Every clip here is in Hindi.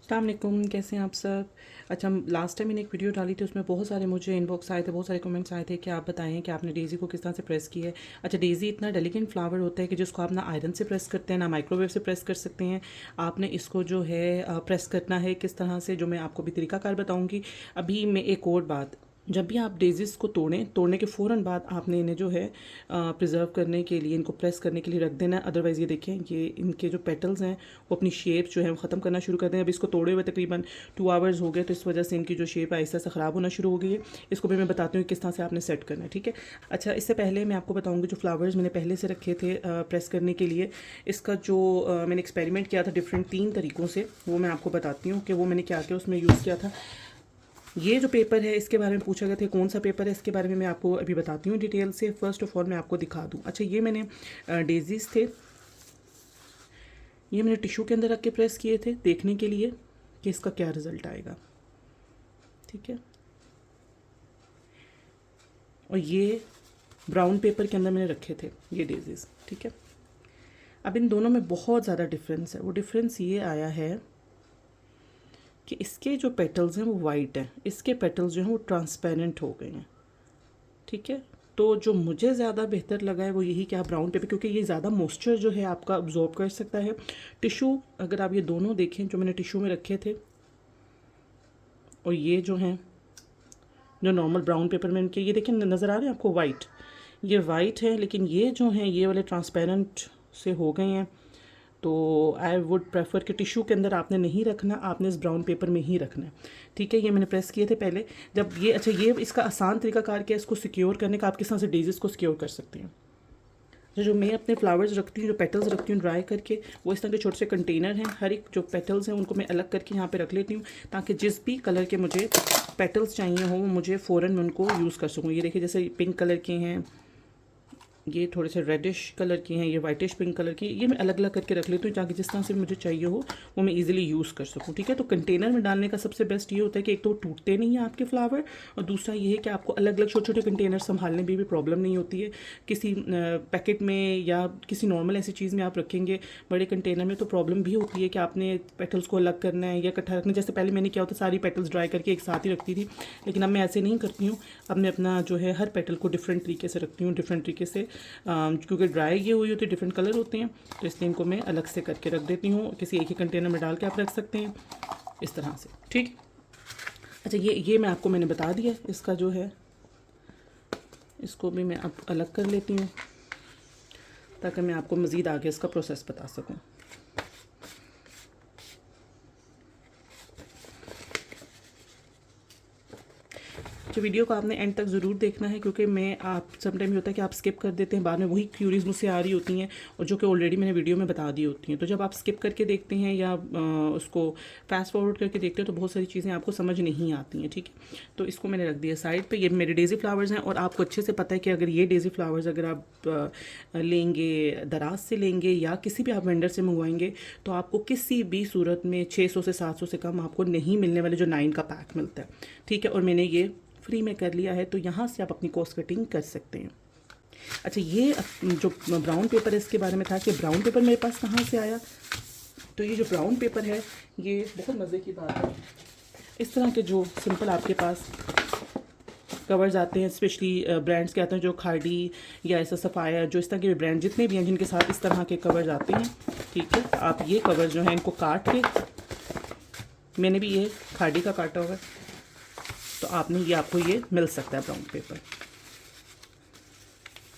अस्सलाम वालेकुम, कैसे हैं आप सब। अच्छा, लास्ट टाइम मैंने एक वीडियो डाली थी, उसमें बहुत सारे मुझे इनबॉक्स आए थे, बहुत सारे कमेंट्स आए थे कि आप बताएं कि आपने डेज़ी को किस तरह से प्रेस किया है। अच्छा, डेज़ी इतना डेलिकेट फ्लावर होता है कि जिसको आप ना आयरन से प्रेस करते हैं ना माइक्रोवेव से प्रेस कर सकते हैं। आपने इसको जो है प्रेस करना है किस तरह से, जो मैं आपको भी तरीकाकार बताऊँगी। अभी मैं एक और बात, जब भी आप डेज़ीज़ को तोड़ने के फ़ौरन बाद आपने इन्हें जो है प्रिजर्व करने के लिए, इनको प्रेस करने के लिए रख देना है। अदरवाइज़ ये देखें, ये इनके जो पेटल्स हैं वो अपनी शेप जो है वो ख़त्म करना शुरू कर दें। अब इसको तोड़े हुए तकरीबन 2 आवर्स हो गए, तो इस वजह से इनकी जो शेप है आहिस्ता से ख़राब होना शुरू हो गई है। इसको भी मैं बताती हूँ किस तरह से आपने सेट करना है, ठीक है। अच्छा, इससे पहले मैं आपको बताऊँगी जो फ्लावर्स मैंने पहले से रखे थे प्रेस करने के लिए, इसका जो मैंने एक्सपेरिमेंट किया था डिफरेंट 3 तरीक़ों से, वो मैं आपको बताती हूँ कि वो मैंने क्या क्या उसमें यूज़ किया था। ये जो पेपर है इसके बारे में पूछा गया था कौन सा पेपर है, इसके बारे में मैं आपको अभी बताती हूँ डिटेल से। फ़र्स्ट ऑफ ऑल मैं आपको दिखा दूँ। अच्छा, ये मैंने डेज़ीज़ थे, ये मैंने टिश्यू के अंदर रख के प्रेस किए थे देखने के लिए कि इसका क्या रिज़ल्ट आएगा, ठीक है। और ये ब्राउन पेपर के अंदर मैंने रखे थे ये डेज़ीज़, ठीक है। अब इन दोनों में बहुत ज़्यादा डिफरेंस है। वो डिफरेंस ये आया है कि इसके जो पेटल्स हैं वो वाइट हैं, इसके पेटल्स जो हैं वो ट्रांसपेरेंट हो गए हैं, ठीक है। तो जो मुझे ज़्यादा बेहतर लगा है वो यही कि आप ब्राउन पेपर, क्योंकि ये ज़्यादा मॉइस्चर जो है आपका अब्जॉर्ब कर सकता है। टिश्यू, अगर आप ये दोनों देखें जो मैंने टिश्यू में रखे थे और ये जो हैं जो नॉर्मल ब्राउन पेपर में इनके, ये देखें नज़र आ रहे हैं आपको वाइट, ये वाइट है, लेकिन ये जो हैं ये वाले ट्रांसपेरेंट से हो गए हैं। तो आई वुड प्रेफर कि टिश्यू के अंदर आपने नहीं रखना, आपने इस ब्राउन पेपर में ही रखना है, ठीक है। ये मैंने प्रेस किए थे पहले जब ये, अच्छा ये इसका आसान तरीका कार क्या है इसको सिक्योर करने का, आप किस तरह से डेज़ीज़ को सिक्योर कर सकते हैं। जो मैं अपने फ्लावर्स रखती हूँ, जो पेटल्स रखती हूँ ड्राई करके, वो इस तरह के छोटे से कंटेनर हैं, हर एक जो पेटल्स हैं उनको मैं अलग करके यहाँ पे रख लेती हूँ, ताकि जिस भी कलर के मुझे पेटल्स चाहिए हों मुझे फ़ौरन मैं उनको यूज़ कर सकूँ। ये देखिए जैसे पिंक कलर के हैं, ये थोड़े से रेडिश कलर की हैं, ये वाइटिश पिंक कलर की, ये मैं अलग अलग करके रख लेती हूँ ताकि जिस तरह से मुझे चाहिए हो वो मैं इजीली यूज़ कर सकूँ, ठीक है। तो कंटेनर में डालने का सबसे बेस्ट ये होता है कि एक तो टूटते नहीं हैं आपके फ्लावर, और दूसरा ये है कि आपको अलग अलग छोटे छोटे कंटेनर संभालने में भी प्रॉब्लम नहीं होती है। किसी पैकेट में या किसी नॉर्मल ऐसी चीज़ में आप रखेंगे बड़े कंटेनर में तो प्रॉब्लम भी होती है कि आपने पेटल्स को अलग करना है या इकट्ठा रखना है। जैसे पहले मैंने क्या होता सारी पेटल्स ड्राई करके एक साथ ही रखती थी, लेकिन अब मैं ऐसे नहीं करती हूँ। अब मैं अपना जो है हर पेटल को डिफरेंट तरीके से रखती हूँ, डिफरेंट तरीके से, क्योंकि ड्राई ये हुई होती है, डिफरेंट कलर होते हैं, तो इसलिए इनको मैं अलग से करके रख देती हूँ। किसी एक ही कंटेनर में डाल के आप रख सकते हैं इस तरह से, ठीक। अच्छा, ये मैं आपको मैंने बता दिया, इसका जो है इसको भी मैं अब अलग कर लेती हूँ ताकि मैं आपको मज़ीद आगे इसका प्रोसेस बता सकूँ। तो वीडियो को आपने एंड तक ज़रूर देखना है, क्योंकि मैं आप समटाइम होता है कि आप स्किप कर देते हैं, बाद में वही क्यूरीज मुझसे आ रही होती हैं और जो कि ऑलरेडी मैंने वीडियो में बता दी होती हैं। तो जब आप स्किप करके देखते हैं या उसको फास्ट फॉरवर्ड करके देखते हैं तो बहुत सारी चीज़ें आपको समझ नहीं आती हैं, ठीक है। तो इसको मैंने रख दिया साइड पर। ये मेरे डेज़ी फ्लावर्स हैं और आपको अच्छे से पता है कि अगर ये डेज़ी फ्लावर्स अगर आप लेंगे, दराज से लेंगे या किसी भी आप वेंडर से मंगवाएंगे, तो आपको किसी भी सूरत में 600 से 700 से कम आपको नहीं मिलने वाले, जो 9 का पैक मिलता है, ठीक है। और मैंने ये फ्री में कर लिया है, तो यहाँ से आप अपनी कॉस्ट कटिंग कर सकते हैं। अच्छा, ये जो ब्राउन पेपर है इसके बारे में था कि ब्राउन पेपर मेरे पास कहाँ से आया। तो ये जो ब्राउन पेपर है ये बहुत मज़े की बात है, इस तरह के जो सिंपल आपके पास कवर्स आते हैं, स्पेशली ब्रांड्स के आते हैं, जो खाड़ी या ऐसा सफ़ाया, जो इस तरह के ब्रांड जितने भी हैं जिनके साथ इस तरह के कवर्स आते हैं, ठीक है। आप ये कवर जो है इनको काट के, मैंने भी ये खाड़ी का काटा हुआ है, तो आपने ये आपको ये मिल सकता है ब्राउन पेपर।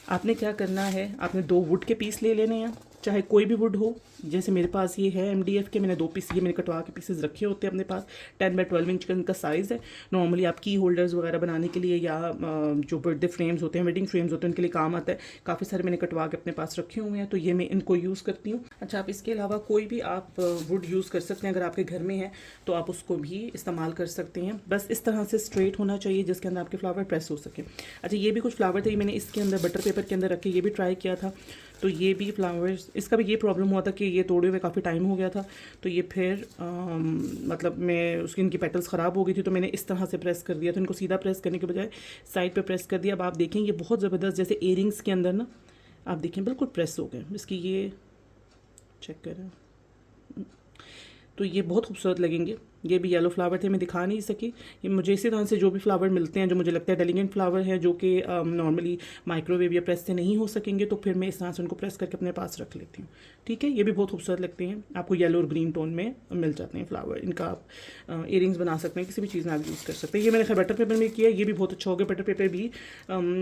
आपने क्या करना है, आपने 2 वुड के पीस ले लेने हैं, चाहे कोई भी वुड हो। जैसे मेरे पास ये है MDF के, मैंने 2 पीस ये मैंने कटवा के पीसेस रखे होते हैं अपने पास। 10 बाई 12 इंच का इनका साइज़ है। नॉर्मली आप की होल्डर्स वगैरह बनाने के लिए या जो बर्थडे फ्रेम्स होते हैं, वेडिंग फ्रेम्स होते हैं, उनके लिए काम आता है। काफ़ी सारे मैंने कटवा के अपने पास रखे हुए हैं, तो ये मैं इनको यूज़ करती हूँ। अच्छा, आप इसके अलावा कोई भी आप वुड यूज़ कर सकते हैं, अगर आपके घर में है तो आप उसको भी इस्तेमाल कर सकते हैं। बस इस तरह से स्ट्रेट होना चाहिए जिसके अंदर आपके फ्लावर प्रेस हो सके। अच्छा, ये भी कुछ फ्लावर थे, मैंने इसके अंदर बटर पेपर के अंदर रखे, ये भी ट्राई किया था। तो ये भी फ्लावर्स, इसका भी ये प्रॉब्लम हुआ था कि ये तोड़े हुए काफ़ी टाइम हो गया था, तो ये फिर मतलब मैं उसकी इनकी पेटल्स ख़राब हो गई थी, तो मैंने इस तरह से प्रेस कर दिया। तो इनको सीधा प्रेस करने के बजाय साइड पे प्रेस कर दिया। अब आप देखें ये बहुत ज़बरदस्त, जैसे इयरिंग्स के अंदर ना, आप देखें बिल्कुल प्रेस हो गए। इसकी ये चेक करें, तो ये बहुत खूबसूरत लगेंगे। ये भी येलो फ्लावर थे, मैं दिखा नहीं सकी। ये मुझे इसी तरह से जो भी फ्लावर मिलते हैं जो मुझे लगता है डेलिगेंट फ्लावर है, जो कि नॉर्मली माइक्रोवेव या प्रेस से नहीं हो सकेंगे, तो फिर मैं इस तरह से उनको प्रेस करके अपने पास रख लेती हूँ। ठीक है, ये भी बहुत खूबसूरत लगते हैं। आपको येलो और ग्रीन टोन में मिल जाते हैं फ्लावर। इनका आप इयरिंग्स बना सकते हैं, किसी भी चीज़ में आप यूज़ कर सकते हैं। ये मैंने खैर बटर पेपर में किया, ये भी बहुत अच्छा हो गया। बटर पेपर भी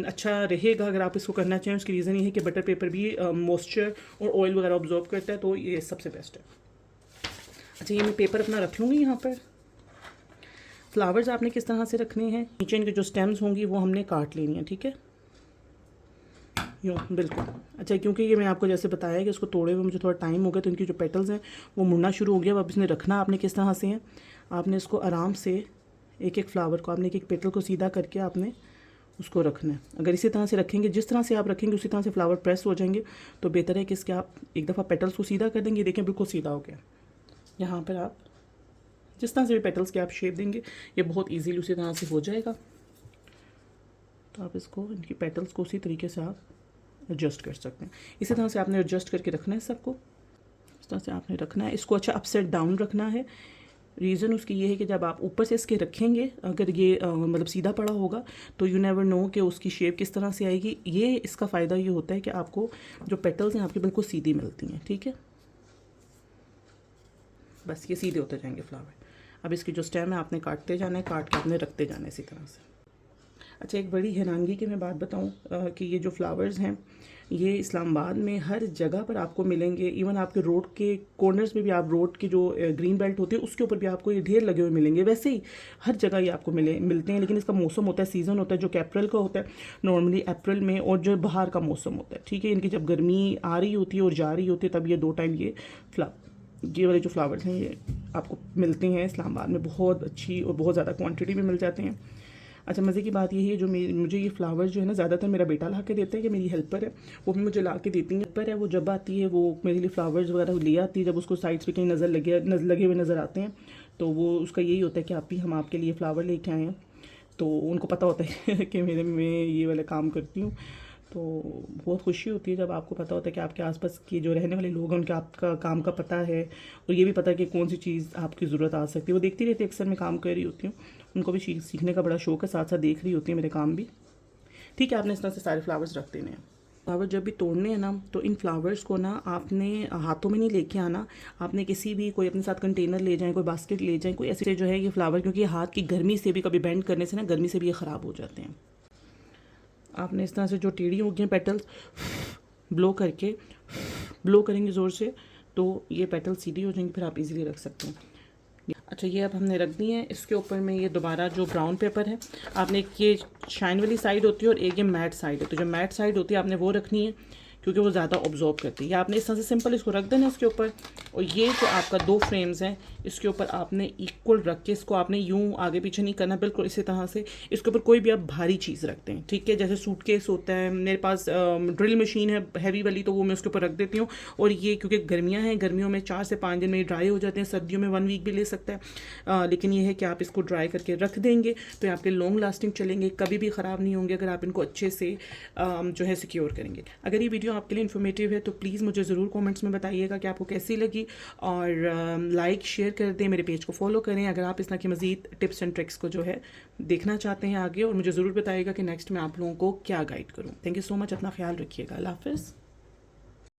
अच्छा रहेगा अगर आप इसको करना चाहें। उसकी रीज़न ये है कि बटर पेपर भी मॉइस्चर और ऑयल वगैरह ऑब्जॉर्व करता है, तो ये सबसे बेस्ट है। अच्छा, ये मैं पेपर अपना रख लूँगी यहाँ पर। फ्लावर्स आपने किस तरह से रखने हैं, नीचे इनके जो स्टेम्स होंगी वो हमने काट लेनी है। ठीक है, यूँ बिल्कुल। अच्छा, क्योंकि ये मैं आपको जैसे बताया कि इसको तोड़े हुए मुझे थोड़ा टाइम हो गया, तो इनकी जो पेटल्स हैं वो मुड़ना शुरू हो गया। अब इसने रखना आपने किस तरह से है, आपने इसको आराम से एक एक फ्लावर को, आपने एक एक पेटल को सीधा करके आपने उसको रखना है। अगर इसी तरह से रखेंगे, जिस तरह से आप रखेंगे उसी तरह से फ्लावर प्रेस हो जाएंगे, तो बेहतर है कि इसके आप एक दफ़ा पेटल्स को सीधा कर देंगे। देखें बिल्कुल सीधा हो गया। यहाँ पर आप जिस तरह से भी पेटल्स के आप शेप देंगे, ये बहुत इजीली उसी तरह से हो जाएगा। तो आप इसको, इनकी पेटल्स को उसी तरीके से आप एडजस्ट कर सकते हैं। इसी तरह से आपने एडजस्ट करके रखना है सबको, इस तरह से आपने रखना है। इसको अच्छा अपसाइड डाउन रखना है। रीज़न उसकी ये है कि जब आप ऊपर से इसके रखेंगे, अगर ये मतलब सीधा पड़ा होगा, तो यू नेवर नो कि उसकी शेप किस तरह से आएगी। ये इसका फ़ायदा ये होता है कि आपको जो पेटल्स हैं आपकी बिल्कुल सीधी मिलती हैं। ठीक है, बस ये सीधे होते जाएंगे फ्लावर। अब इसकी जो स्टेम है आपने काटते जाना है, काट के आपने रखते जाना है इसी तरह से। अच्छा, एक बड़ी हैरानगी की मैं बात बताऊं कि ये जो फ्लावर्स हैं ये इस्लामाबाद में हर जगह पर आपको मिलेंगे। इवन आपके रोड के कॉर्नर्स में भी, आप रोड की जो ग्रीन बेल्ट होती है उसके ऊपर भी आपको ये ढेर लगे हुए मिलेंगे। वैसे ही हर जगह ये आपको मिलते हैं, लेकिन इसका मौसम होता है, सीज़न होता है, जो कि अप्रैल का होता है नॉर्मली, अप्रैल में, और जो बाहर का मौसम होता है। ठीक है, इनकी जब गर्मी आ रही होती है और जा रही होती है, तब ये 2 टाइम ये वाले जो फ्लावर्स हैं ये आपको मिलते हैं इस्लामाबाद में। बहुत अच्छी और बहुत ज़्यादा क्वांटिटी में मिल जाते हैं। अच्छा, मज़े की बात ये है, जो मुझे ये फ्लावर्स जो है ना, ज़्यादातर मेरा बेटा ला के देता है, कि मेरी हेल्पर है वो भी मुझे ला के देती है। हेल्पर है वो, जब आती है वो मेरे लिए फ्लावर्स वगैरह ले आती है। जब उसको साइड्स पे कहीं लगे हुए नज़र आते हैं, तो वो उसका यही होता है कि आप भी, हम आपके लिए फ़्लावर लेके आए हैं। तो उनको पता होता है कि मैं ये वाला काम करती हूँ। तो बहुत खुशी होती है जब आपको पता होता है कि आपके आसपास के जो रहने वाले लोग हैं उनके आपका काम का पता है, और ये भी पता है कि कौन सी चीज़ आपकी ज़रूरत आ सकती है। वो देखती रहती है, अक्सर मैं काम कर रही होती हूँ, उनको भी सीखने का बड़ा शौक है, साथ साथ देख रही होती है मेरे काम भी। ठीक है, आपने इस तरह से सारे फ्लावर्स रख देने हैं। फ्लावर जब भी तोड़ने हैं ना, तो इन फ्लावर्स को ना आपने हाथों में नहीं लेके आना। आपने किसी भी, कोई अपने साथ कंटेनर ले जाएं, कोई बास्केट ले जाएं, कोई ऐसे जो है ये फ्लावर, क्योंकि हाथ की गर्मी से भी, कभी बेंड करने से ना गर्मी से भी ये ख़राब हो जाते हैं। आपने इस तरह से जो टेढ़ी हो गई हैं पेटल्स, ब्लो करेंगे ज़ोर से, तो ये पेटल्स सीधी हो जाएंगी, फिर आप इजीली रख सकते हैं। अच्छा, ये अब हमने रख दी है। इसके ऊपर में ये दोबारा जो ब्राउन पेपर है, आपने एक ये शाइन वाली साइड होती है और एक ये मैट साइड है, तो जो मैट साइड होती है आपने वो रखनी है, क्योंकि वो ज़्यादा ऑब्जॉर्व करती है। आपने इस तरह से सिंपल इसको रख देना इसके ऊपर, और ये जो आपका 2 फ्रेम्स हैं इसके ऊपर आपने इक्वल रख के, इसको आपने यूं आगे पीछे नहीं करना, बिल्कुल इसी तरह से। इसके ऊपर कोई भी आप भारी चीज़ रखते हैं, ठीक है, जैसे सूटकेस होता है, मेरे पास ड्रिल मशीन है हैवी वाली, तो वो मैं उसके ऊपर रख देती हूँ। और ये क्योंकि गर्मियाँ हैं, गर्मियों में 4 से 5 दिन में ड्राई हो जाते हैं, सर्दियों में 1 वीक भी ले सकता है। लेकिन ये है कि आप इसको ड्राई करके रख देंगे तो आपके लॉन्ग लास्टिंग चलेंगे, कभी भी ख़राब नहीं होंगे, अगर आप इनको अच्छे से जो है सिक्योर करेंगे। अगर ये वीडियो आपके लिए इन्फॉर्मेटिव है तो प्लीज़ मुझे ज़रूर कमेंट्स में बताइएगा कि आपको कैसी लगी, और लाइक शेयर कर दें, मेरे पेज को फॉलो करें। अगर आप इस तरह की मज़ीद टिप्स एंड ट्रिक्स को जो है देखना चाहते हैं आगे, और मुझे ज़रूर बताइएगा कि नेक्स्ट मैं आप लोगों को क्या गाइड करूँ। थैंक यू सो मच, अपना ख्याल रखिएगा। अल्लाह हाफ़िज़।